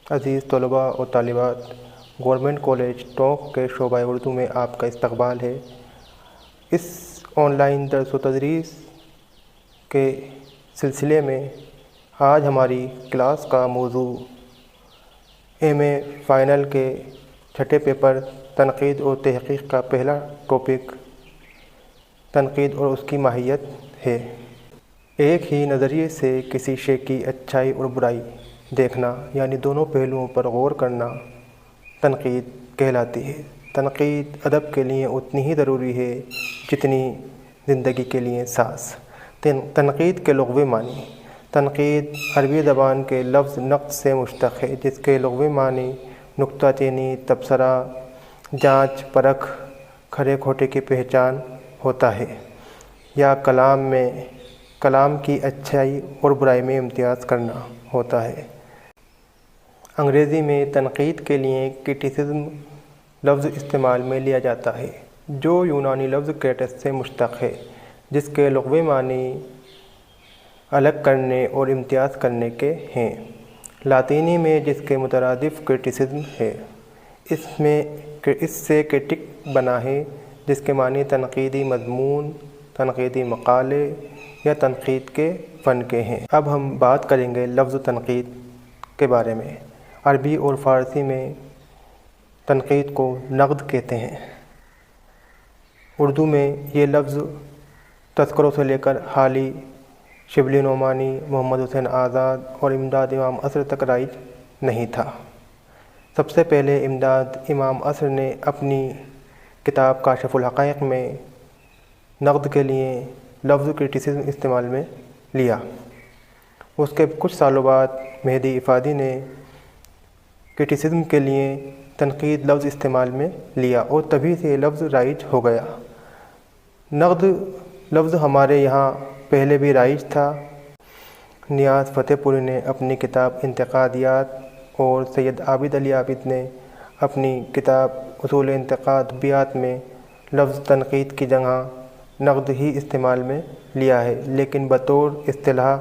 عزیز طلباء اور طالبات، گورنمنٹ کالج ٹونک کے شعبہ اردو میں آپ کا استقبال ہے۔ اس آن لائن درس و تدریس کے سلسلے میں آج ہماری کلاس کا موضوع ایم اے فائنل کے چھٹے پیپر تنقید اور تحقیق کا پہلا ٹاپک تنقید اور اس کی ماہیت ہے۔ ایک ہی نظریے سے کسی شے کی اچھائی اور برائی دیکھنا، یعنی دونوں پہلوؤں پر غور کرنا، تنقید کہلاتی ہے۔ تنقید ادب کے لیے اتنی ہی ضروری ہے جتنی زندگی کے لیے سانس۔ تنقید کے لغوی معنی۔ تنقید عربی زبان کے لفظ نقد سے مشتق ہے، جس کے لغوی معنی نکتہ چینی، تبصرہ، جانچ پرکھ، کھرے کھوٹے کی پہچان ہوتا ہے، یا کلام کی اچھائی اور برائی میں امتیاز کرنا ہوتا ہے۔ انگریزی میں تنقید کے لیے کرٹیسزم لفظ استعمال میں لیا جاتا ہے، جو یونانی لفظ کرٹس سے مشتق ہے، جس کے لغوی معنی الگ کرنے اور امتیاز کرنے کے ہیں۔ لاطینی میں جس کے مترادف کرٹیسزم ہے، اس سے کرٹک بنا ہے، جس کے معنی تنقیدی مضمون، تنقیدی مقالے یا تنقید کے فن کے ہیں۔ اب ہم بات کریں گے لفظ تنقید کے بارے میں۔ عربی اور فارسی میں تنقید کو نقد کہتے ہیں۔ اردو میں یہ لفظ تذکروں سے لے کر حالی، شبلی نعمانی، محمد حسین آزاد اور امداد امام عصر تک رائج نہیں تھا۔ سب سے پہلے امداد امام عصر نے اپنی کتاب کاشف الحقائق میں نقد کے لیے لفظ کرٹیسزم استعمال میں لیا۔ اس کے کچھ سالوں بعد مہدی افادی نے کرٹیسزم کے لیے تنقید لفظ استعمال میں لیا، اور تبھی سے یہ لفظ رائج ہو گیا۔ نقد لفظ ہمارے یہاں پہلے بھی رائج تھا۔ نیاز فتح پوری نے اپنی کتاب انتقادیات اور سید عابد علی عابد نے اپنی کتاب اصول انتقادیات میں لفظ تنقید کی جگہ نقد ہی استعمال میں لیا ہے، لیکن بطور اصطلاح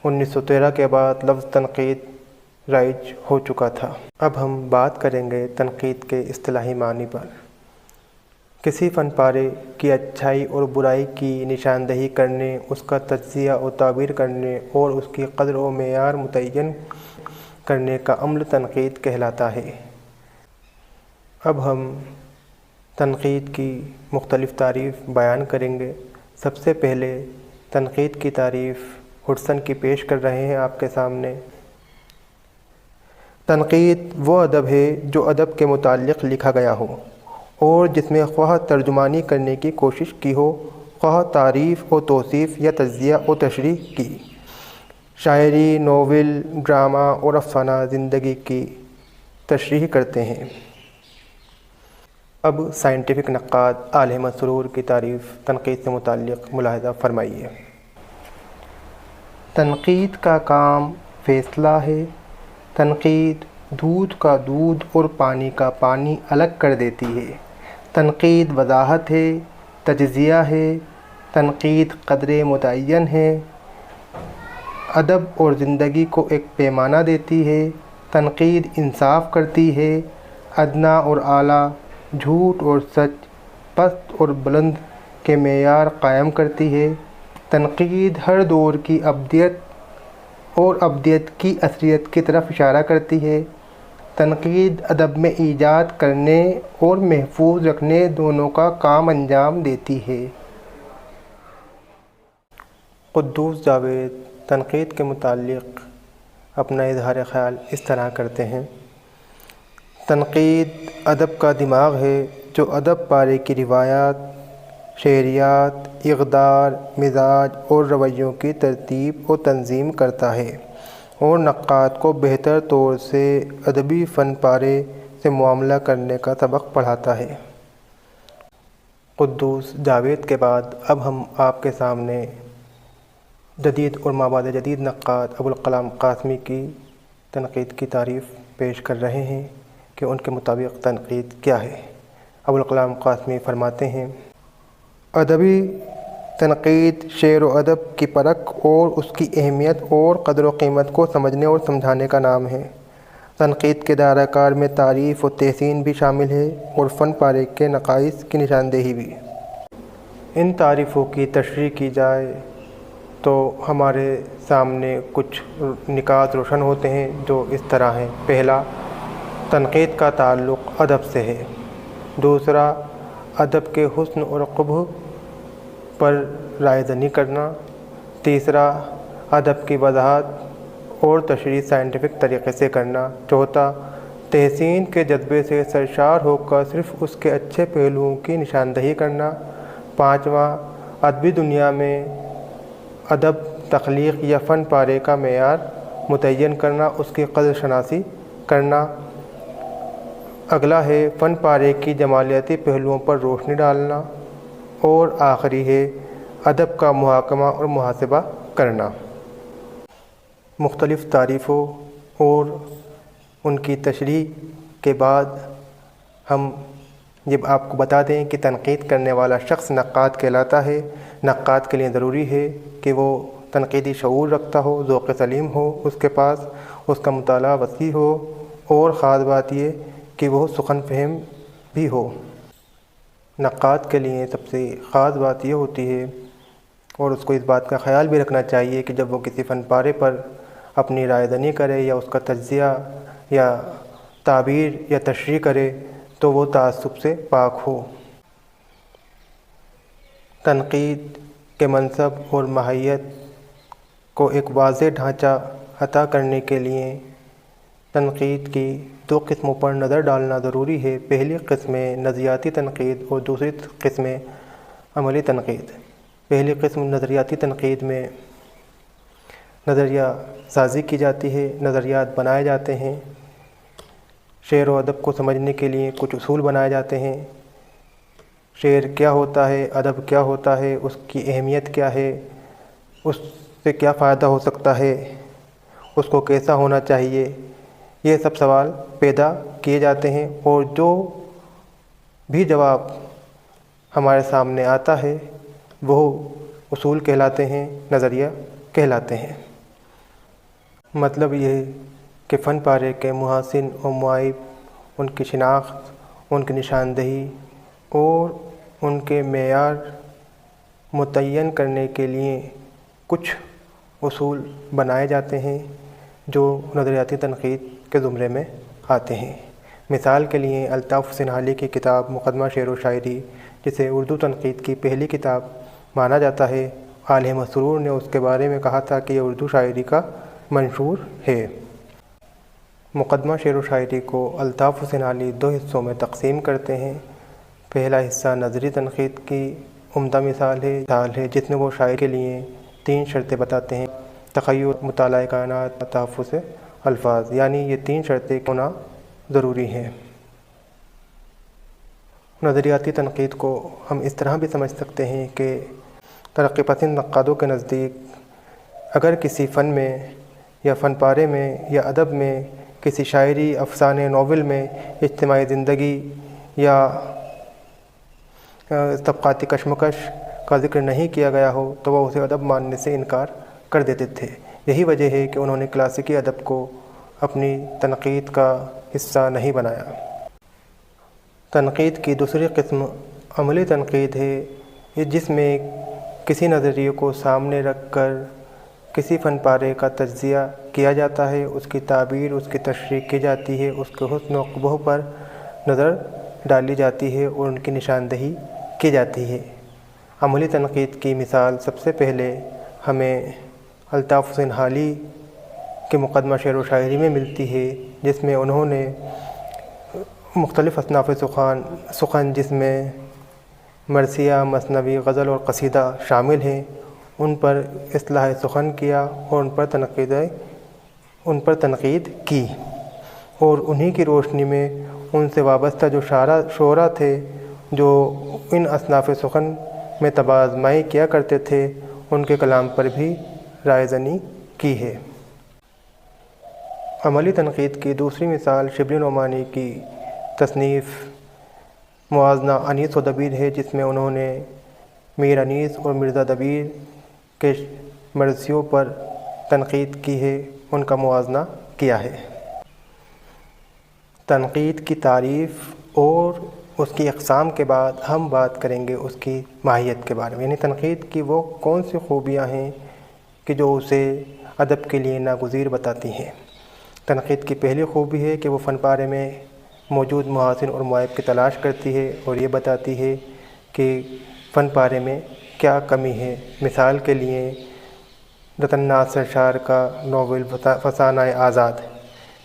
1913 کے بعد لفظ تنقید رائج ہو چکا تھا۔ اب ہم بات کریں گے تنقید کے اصطلاحی معنی پر۔ کسی فن پارے کی اچھائی اور برائی کی نشاندہی کرنے، اس کا تجزیہ و تعبیر کرنے اور اس کی قدر و معیار متعین کرنے کا عمل تنقید کہلاتا ہے۔ اب ہم تنقید کی مختلف تعریف بیان کریں گے۔ سب سے پہلے تنقید کی تعریف ہڈسن کی پیش کر رہے ہیں آپ کے سامنے۔ تنقید وہ ادب ہے جو ادب کے متعلق لکھا گیا ہو اور جس میں خواہ ترجمانی کرنے کی کوشش کی ہو، خواہ تعریف و توصیف یا تجزیہ و تشریح کی۔ شاعری، ناول، ڈرامہ اور افسانہ زندگی کی تشریح کرتے ہیں۔ اب سائنٹیفک نقاد آل احمد سرور کی تعریف تنقید سے متعلق ملاحظہ فرمائیے۔ تنقید کا کام فیصلہ ہے۔ تنقید دودھ کا دودھ اور پانی کا پانی الگ کر دیتی ہے۔ تنقید وضاحت ہے، تجزیہ ہے۔ تنقید قدر متعین ہے۔ ادب اور زندگی کو ایک پیمانہ دیتی ہے۔ تنقید انصاف کرتی ہے۔ ادنیٰ اور اعلیٰ، جھوٹ اور سچ، پست اور بلند کے معیار قائم کرتی ہے۔ تنقید ہر دور کی ابدیت اور ابدیت کی عصریت کی طرف اشارہ کرتی ہے۔ تنقید ادب میں ایجاد کرنے اور محفوظ رکھنے دونوں کا کام انجام دیتی ہے۔ قدوس جاوید تنقید کے متعلق اپنا اظہار خیال اس طرح کرتے ہیں: تنقید ادب کا دماغ ہے جو ادب پارے کی روایات، شعریات، اقدار، مزاج اور رویوں کی ترتیب و تنظیم کرتا ہے اور نقاد کو بہتر طور سے ادبی فن پارے سے معاملہ کرنے کا سبق پڑھاتا ہے۔ قدوس جاوید کے بعد اب ہم آپ کے سامنے جدید اور مابعد جدید نقاد ابوالکلام قاسمی کی تنقید کی تعریف پیش کر رہے ہیں کہ ان کے مطابق تنقید کیا ہے۔ ابوالکلام قاسمی فرماتے ہیں: ادبی تنقید شعر و ادب کی پرکھ اور اس کی اہمیت اور قدر و قیمت کو سمجھنے اور سمجھانے کا نام ہے۔ تنقید کے دائرہ کار میں تعریف و تحسین بھی شامل ہے اور فن پارے کے نقائص کی نشاندہی بھی۔ ان تعریفوں کی تشریح کی جائے تو ہمارے سامنے کچھ نکات روشن ہوتے ہیں جو اس طرح ہیں۔ پہلا، تنقید کا تعلق ادب سے ہے۔ دوسرا، ادب کے حسن اور قبح پر رائے دہی کرنا۔ تیسرا، ادب کی وضاحت اور تشریح سائنٹیفک طریقے سے کرنا۔ چوتھا، تحسین کے جذبے سے سرشار ہو کر صرف اس کے اچھے پہلوؤں کی نشاندہی کرنا۔ پانچواں، ادبی دنیا میں ادب، تخلیق یا فن پارے کا معیار متعین کرنا، اس کی قدر شناسی کرنا۔ اگلا ہے فن پارے کی جمالیاتی پہلوؤں پر روشنی ڈالنا۔ اور آخری ہے ادب کا محاکمہ اور محاسبہ کرنا۔ مختلف تعریفوں اور ان کی تشریح کے بعد ہم جب آپ کو بتا دیں کہ تنقید کرنے والا شخص نقاد کہلاتا ہے۔ نقاد کے لیے ضروری ہے کہ وہ تنقیدی شعور رکھتا ہو، ذوق سلیم ہو اس کے پاس، اس کا مطالعہ وسیع ہو، اور خاص بات یہ کہ وہ سخن فہم بھی ہو۔ نقاد کے لیے سب سے خاص بات یہ ہوتی ہے، اور اس کو اس بات کا خیال بھی رکھنا چاہیے کہ جب وہ کسی فن پارے پر اپنی رائے دہی کرے یا اس کا تجزیہ یا تعبیر یا تشریح کرے تو وہ تعصب سے پاک ہو۔ تنقید کے منصب اور ماہیت کو ایک واضح ڈھانچہ عطا کرنے کے لیے تنقید کی دو قسموں پر نظر ڈالنا ضروری ہے۔ پہلی قسم نظریاتی تنقید اور دوسری قسم عملی تنقید۔ پہلی قسم نظریاتی تنقید میں نظریہ سازی کی جاتی ہے، نظریات بنائے جاتے ہیں، شعر و ادب کو سمجھنے کے لیے کچھ اصول بنائے جاتے ہیں۔ شعر کیا ہوتا ہے، ادب کیا ہوتا ہے، اس کی اہمیت کیا ہے، اس سے کیا فائدہ ہو سکتا ہے، اس کو کیسا ہونا چاہیے، یہ سب سوال پیدا کیے جاتے ہیں، اور جو بھی جواب ہمارے سامنے آتا ہے وہ اصول کہلاتے ہیں، نظریہ کہلاتے ہیں۔ مطلب یہ کہ فن پارے کے محاسن و معائب، ان کی شناخت، ان کی نشاندہی اور ان کے معیار متعین کرنے کے لیے کچھ اصول بنائے جاتے ہیں جو نظریاتی تنقید کے زمرے میں آتے ہیں۔ مثال کے لیے الطاف حسین حالی کی کتاب مقدمہ شعر و شاعری، جسے اردو تنقید کی پہلی کتاب مانا جاتا ہے، عالم مسرور نے اس کے بارے میں کہا تھا کہ یہ اردو شاعری کا منشور ہے۔ مقدمہ شعر و شاعری کو الطاف حسین حالی دو حصوں میں تقسیم کرتے ہیں۔ پہلا حصہ نظری تنقید کی عمدہ مثال ہے جس میں وہ شاعر کے لیے 3 شرطیں بتاتے ہیں: تخیل، مطالعہ کائنات، تحفظ الفاظ، یعنی یہ 3 شرطیں ہونا ضروری ہیں۔ نظریاتی تنقید کو ہم اس طرح بھی سمجھ سکتے ہیں کہ ترقی پسند نقادوں کے نزدیک اگر کسی فن میں یا فن پارے میں یا ادب میں، کسی شاعری، افسانے، ناول میں اجتماعی زندگی یا طبقاتی کشمکش کا ذکر نہیں کیا گیا ہو تو وہ اسے ادب ماننے سے انکار کر دیتے تھے۔ یہی وجہ ہے کہ انہوں نے کلاسیکی ادب کو اپنی تنقید کا حصہ نہیں بنایا۔ تنقید کی دوسری قسم عملی تنقید ہے، جس میں کسی نظریے کو سامنے رکھ کر کسی فن پارے کا تجزیہ کیا جاتا ہے، اس کی تعبیر، اس کی تشریح کی جاتی ہے، اس کے حسن و قبح پر نظر ڈالی جاتی ہے اور ان کی نشاندہی کی جاتی ہے۔ عملی تنقید کی مثال سب سے پہلے ہمیں الطاف حسین حالی کے مقدمہ شعر و شاعری میں ملتی ہے، جس میں انہوں نے مختلف اصناف سخن جس میں مرثیہ، مثنوی، غزل اور قصیدہ شامل ہیں، ان پر اصلاح سخن کیا اور ان پر تنقید کی، اور انہی کی روشنی میں ان سے وابستہ جو شعراء تھے جو ان اصناف سخن میں طبع آزمائی کیا کرتے تھے، ان کے کلام پر بھی رائے زنی کی ہے۔ عملی تنقید کی دوسری مثال شبلی نعمانی کی تصنیف موازنہ انیس و دبیر ہے، جس میں انہوں نے میر انیس اور مرزا دبیر کے مرثیوں پر تنقید کی ہے، ان کا موازنہ کیا ہے۔ تنقید کی تعریف اور اس کی اقسام کے بعد ہم بات کریں گے اس کی ماہیت کے بارے میں، یعنی تنقید کی وہ کون سی خوبیاں ہیں کہ جو اسے ادب کے لیے ناگزیر بتاتی ہیں۔ تنقید کی پہلی خوبی ہے کہ وہ فن پارے میں موجود محاسن اور معائب کی تلاش کرتی ہے اور یہ بتاتی ہے کہ فن پارے میں کیا کمی ہے۔ مثال کے لیے رتن ناتھ سرشار کا ناول فسانہ آزاد،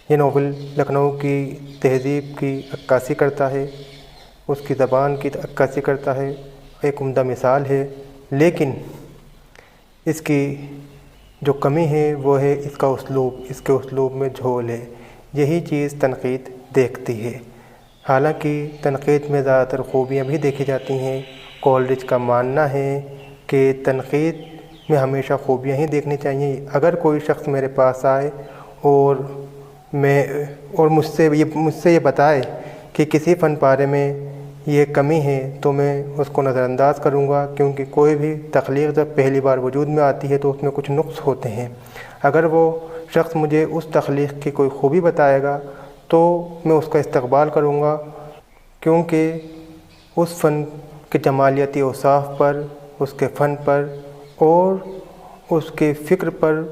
یہ ناول لکھنؤ کی تہذیب کی عکاسی کرتا ہے، اس کی زبان کی عکاسی کرتا ہے، ایک عمدہ مثال ہے، لیکن اس کی جو کمی ہے وہ ہے اس کا اسلوب، اس کے اسلوب میں جھول ہے، یہی چیز تنقید دیکھتی ہے۔ حالانکہ تنقید میں زیادہ تر خوبیاں بھی دیکھی جاتی ہیں۔ کولرج کا ماننا ہے کہ تنقید میں ہمیشہ خوبیاں ہی دیکھنی چاہیے۔ اگر کوئی شخص میرے پاس آئے اور مجھ سے یہ بتائے کہ کسی فن پارے میں یہ کمی ہے تو میں اس کو نظر انداز کروں گا، کیونکہ کوئی بھی تخلیق جب پہلی بار وجود میں آتی ہے تو اس میں کچھ نقص ہوتے ہیں۔ اگر وہ شخص مجھے اس تخلیق کی کوئی خوبی بتائے گا تو میں اس کا استقبال کروں گا، کیونکہ اس فن کے جمالیاتی اوصاف پر، اس کے فن پر اور اس کے فکر پر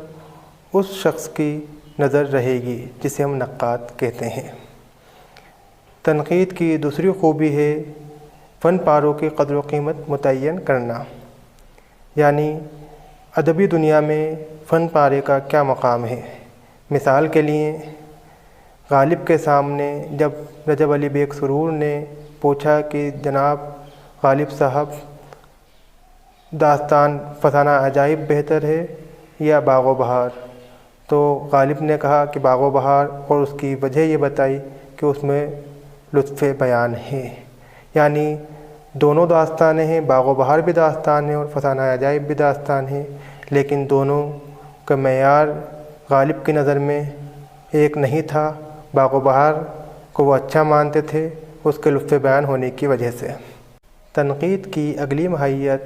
اس شخص کی نظر رہے گی جسے ہم نقاد کہتے ہیں۔ تنقید کی دوسری خوبی ہے فن پاروں کی قدر و قیمت متعین کرنا، یعنی ادبی دنیا میں فن پارے کا کیا مقام ہے۔ مثال کے لیے غالب کے سامنے جب رجب علی بیگ سرور نے پوچھا کہ جناب غالب صاحب داستان فسانہ عجائب بہتر ہے یا باغ و بہار، تو غالب نے کہا کہ باغ و بہار، اور اس کی وجہ یہ بتائی کہ اس میں لطف بیان ہے، یعنی دونوں داستانیں ہیں، باغ و بہار بھی داستان ہے اور فسانہ عجائب بھی داستان ہے، لیکن دونوں کا معیار غالب کی نظر میں ایک نہیں تھا۔ باغ و بہار کو وہ اچھا مانتے تھے اس کے لطف بیان ہونے کی وجہ سے۔ تنقید کی اگلی ماہیت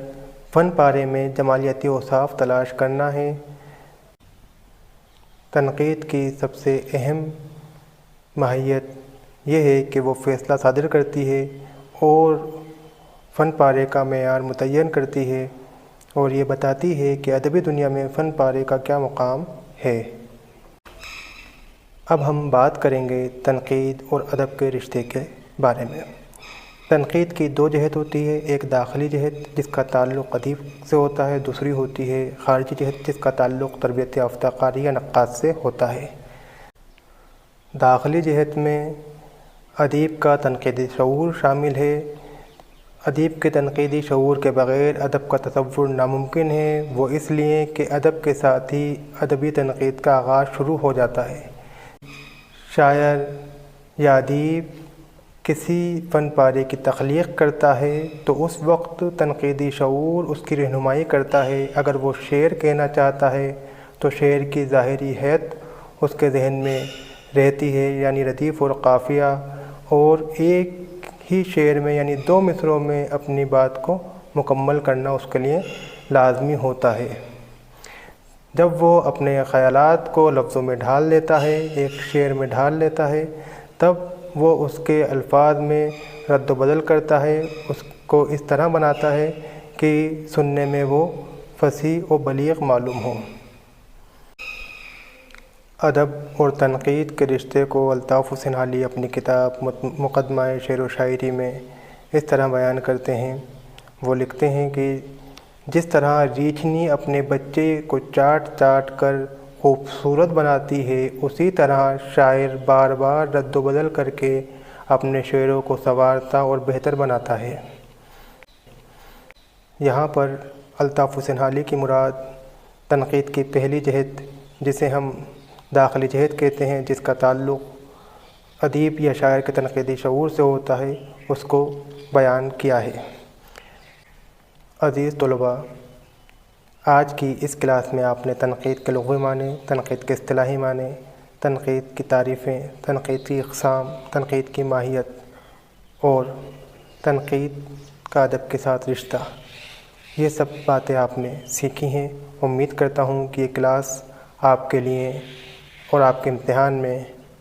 فن پارے میں جمالیاتی اوصاف تلاش کرنا ہے۔ تنقید کی سب سے اہم ماہیت یہ ہے کہ وہ فیصلہ صادر کرتی ہے اور فن پارے کا معیار متعین کرتی ہے اور یہ بتاتی ہے کہ ادبی دنیا میں فن پارے کا کیا مقام ہے۔ اب ہم بات کریں گے تنقید اور ادب کے رشتے کے بارے میں۔ تنقید کی دو جہت ہوتی ہے، ایک داخلی جہت جس کا تعلق ادیب سے ہوتا ہے، دوسری ہوتی ہے خارجی جہت جس کا تعلق تربیت یافتہ قاری یا نقاد سے ہوتا ہے۔ داخلی جہت میں ادیب کا تنقیدی شعور شامل ہے۔ ادیب کے تنقیدی شعور کے بغیر ادب کا تصور ناممکن ہے، وہ اس لیے کہ ادب کے ساتھ ہی ادبی تنقید کا آغاز شروع ہو جاتا ہے۔ شاعر یا ادیب کسی فن پارے کی تخلیق کرتا ہے تو اس وقت تنقیدی شعور اس کی رہنمائی کرتا ہے۔ اگر وہ شعر کہنا چاہتا ہے تو شعر کی ظاہری حیت اس کے ذہن میں رہتی ہے، یعنی ردیف اور قافیہ، اور ایک ہی شعر میں یعنی دو مصرعوں میں اپنی بات کو مکمل کرنا اس کے لیے لازمی ہوتا ہے۔ جب وہ اپنے خیالات کو لفظوں میں ڈھال لیتا ہے، ایک شعر میں ڈھال لیتا ہے، تب وہ اس کے الفاظ میں رد و بدل کرتا ہے، اس کو اس طرح بناتا ہے کہ سننے میں وہ فصیح و بلیغ معلوم ہو۔ ادب اور تنقید کے رشتے کو الطاف حسین حالی اپنی کتاب مقدمہ شعر و شاعری میں اس طرح بیان کرتے ہیں۔ وہ لکھتے ہیں کہ جس طرح ریچھنی اپنے بچے کو چاٹ چاٹ کر خوبصورت بناتی ہے، اسی طرح شاعر بار بار رد و بدل کر کے اپنے شعروں کو سنوارتا اور بہتر بناتا ہے۔ یہاں پر الطاف حسین حالی کی مراد تنقید کی پہلی جہت جسے ہم داخلی جہت کہتے ہیں، جس کا تعلق ادیب یا شاعر کے تنقیدی شعور سے ہوتا ہے، اس کو بیان کیا ہے۔ عزیز طلباء، آج کی اس کلاس میں آپ نے تنقید کے لغوی معنی، تنقید کے اصطلاحی معنی، تنقید کی تعریفیں، تنقید کی اقسام، تنقید کی ماہیت اور تنقید کا ادب کے ساتھ رشتہ، یہ سب باتیں آپ نے سیکھی ہیں۔ امید کرتا ہوں کہ یہ کلاس آپ کے لیے اور آپ کے امتحان میں